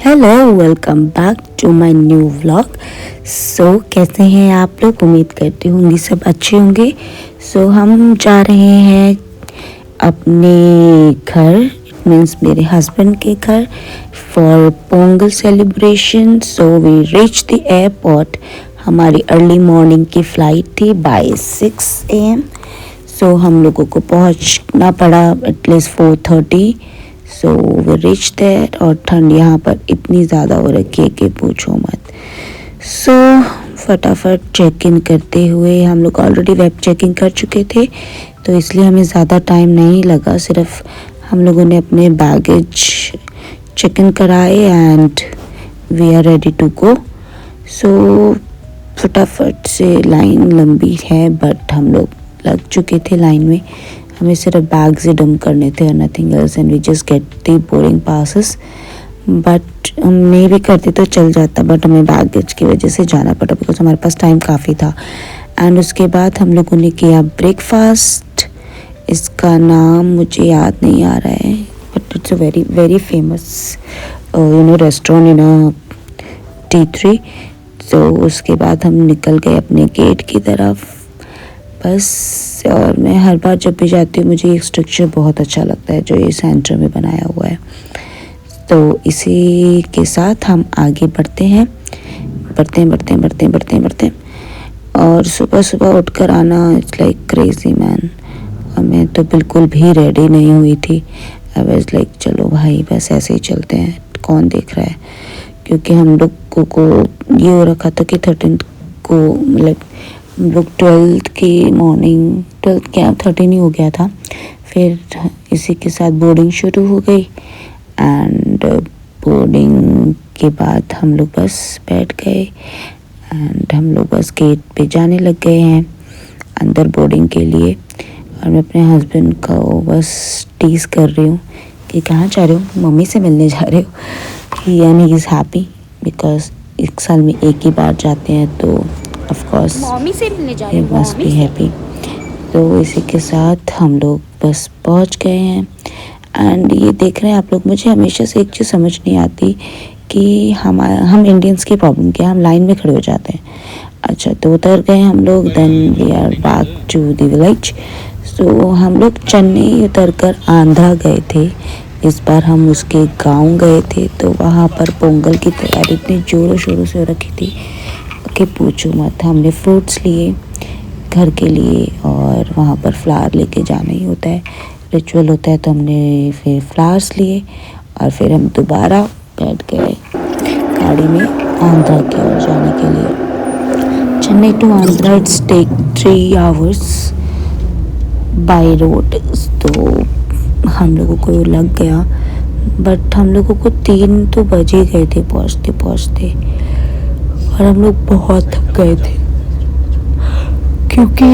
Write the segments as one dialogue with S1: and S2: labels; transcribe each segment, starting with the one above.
S1: Hello, welcome back to my new vlog. कैसे हैं आप लोग? उम्मीद करती होंगी सब अच्छे होंगे। हम जा रहे हैं अपने घर, इट मीन्स मेरे हस्बैंड के घर for Pongal celebration. We reach the airport. हमारी अर्ली मॉर्निंग की फ़्लाइट थी बाय 6 AM। हम लोगों को पहुंचना पड़ा एटलीस्ट 4:30। वी रीच देयर और ठंड यहाँ पर इतनी ज़्यादा हो रखी है कि पूछो मत। फटाफट चेक इन करते हुए, हम लोग ऑलरेडी वेब चेकिंग कर चुके थे तो इसलिए हमें ज़्यादा टाइम नहीं लगा। सिर्फ हम लोगों ने अपने बैगेज चेक इन कराए and we are ready to go. फटाफट से लाइन लंबी है बट हम लोग लग चुके थे लाइन में। हमें सिर्फ बैग्स ही डंप करने थे और nothing else and we just get the boarding passes. But हम नहीं भी करते तो चल जाता, बट हमें बैगेज की वजह से जाना पड़ा बिकॉज हमारे पास टाइम काफ़ी था। एंड उसके बाद हम लोगों ने किया ब्रेकफास्ट। इसका नाम मुझे याद नहीं आ रहा है but it's a very very famous restaurant in T3। उसके बाद हम निकल गए अपने गेट की तरफ बस। और मैं हर बार जब भी जाती हूँ मुझे एक स्ट्रक्चर बहुत अच्छा लगता है जो ये सेंटर में बनाया हुआ है। इसी के साथ हम आगे बढ़ते हैं और सुबह सुबह उठकर आना इट्स लाइक क्रेजी मैन। और मैं तो बिल्कुल भी रेडी नहीं हुई थी। आई वाज लाइक चलो भाई बस ऐसे ही चलते हैं, कौन देख रहा है। क्योंकि हम लोग को ये हो रखा था कि 13 को मतलब हम लोग 12 की मॉर्निंग 12 क्या 13 ही हो गया था। फिर इसी के साथ बोर्डिंग शुरू हो गई एंड बोर्डिंग के बाद हम लोग बस बैठ गए एंड हम लोग बस गेट पे जाने लग गए हैं अंदर बोर्डिंग के लिए। और मैं अपने हस्बैंड को बस टीज़ कर रही हूँ कि कहाँ जा रहे हो, मम्मी से मिलने जा रहे हो। यानी ही इज़ हैप्पी बिकॉज एक साल में एक ही बार जाते हैं तो ऑफ कोर्स
S2: मम्मी से मिलने जा रहे
S1: ही
S2: हो,
S1: मस्ट बी हैप्पी। इसी के साथ हम लोग बस पहुंच गए हैं एंड ये देख रहे हैं आप लोग। मुझे हमेशा से एक चीज़ समझ नहीं आती कि हम इंडियंस की प्रॉब्लम क्या है, हम लाइन में खड़े हो जाते हैं। अच्छा तो उतर गए हम लोग, then we are back to the village. हम लोग चेन्नई उतर कर आंध्रा गए थे। इस बार हम उसके गांव गए थे तो वहाँ पर पोंगल की तैयारी इतनी ज़ोरों शोरों से हो रखी थी कि पूछो मत। हमने फ्रूट्स लिए घर के लिए और वहाँ पर फ्लावर लेके जाना ही होता है, रिचुअल होता है। तो हमने फिर फ्लावर्स लिए और फिर हम दोबारा बैठ गए गाड़ी में आंध्रा की ओर जाने के लिए। Chennai to Andhra it's take 3 hours by road. तो हम लोगों को लग गया बट हम लोगों को 3 तो बज ही गए थे पहुँचते और हम लोग बहुत थक गए थे क्योंकि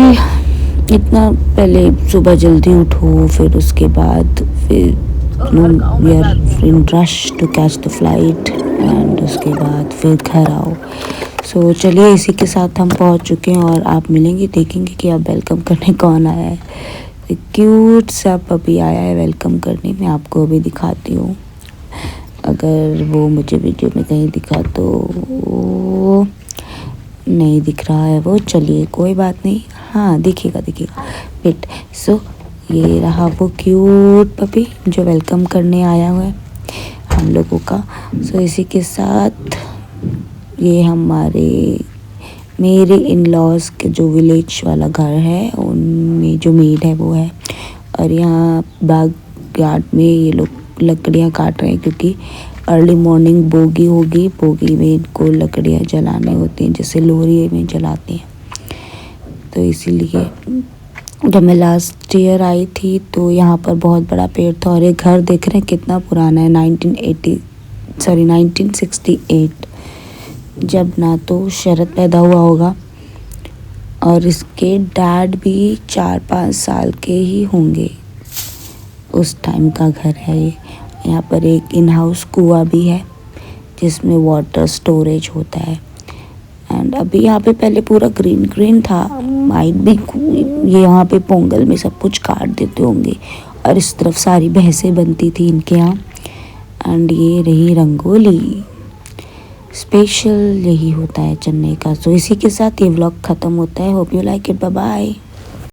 S1: इतना पहले सुबह जल्दी उठो, फिर उसके बाद फिर we are in rush to catch the flight and उसके बाद फिर घर आओ। चलिए इसी के साथ हम पहुंच चुके हैं और आप मिलेंगे, देखेंगे कि आप वेलकम करने कौन आया है। क्यूट सा पपी आया है वेलकम करने। मैं आपको अभी दिखाती हूँ, अगर वो मुझे वीडियो में कहीं दिखा तो नहीं दिख रहा है वो। चलिए कोई बात नहीं, हाँ दिखेगा वेट। ये रहा वो क्यूट पपी जो वेलकम करने आया हुआ है हम लोगों का। इसी के साथ ये मेरे इन लॉज के जो विलेज वाला घर है उनमें जो मेड है वो है। और यहाँ बैक यार्ड में ये लोग लकड़ियाँ काट रहे हैं क्योंकि अर्ली मॉर्निंग बोगी होगी। बोगी में इनको लकड़ियाँ जलाने होती हैं जैसे लोहरी में जलाते हैं। तो इसीलिए जब मैं लास्ट ईयर आई थी तो यहाँ पर बहुत बड़ा पेड़ था और ये घर देख रहे हैं कितना पुराना है, 1968 जब ना तो शरद पैदा हुआ होगा और इसके डैड भी 4-5 साल के ही होंगे। उस टाइम का घर है ये। यहाँ पर एक इन हाउस कुआं भी है जिसमें वाटर स्टोरेज होता है। एंड अभी यहाँ पे पहले पूरा ग्रीन था। माइट भी ये यहाँ पे पोंगल में सब कुछ काट देते होंगे और इस तरफ सारी भैंसें बनती थी इनके यहाँ। एंड ये रही रंगोली। स्पेशल यही होता है चेन्नई का। सो इसी के साथ ये व्लॉग ख़त्म होता है। Hope you like it. Bye bye.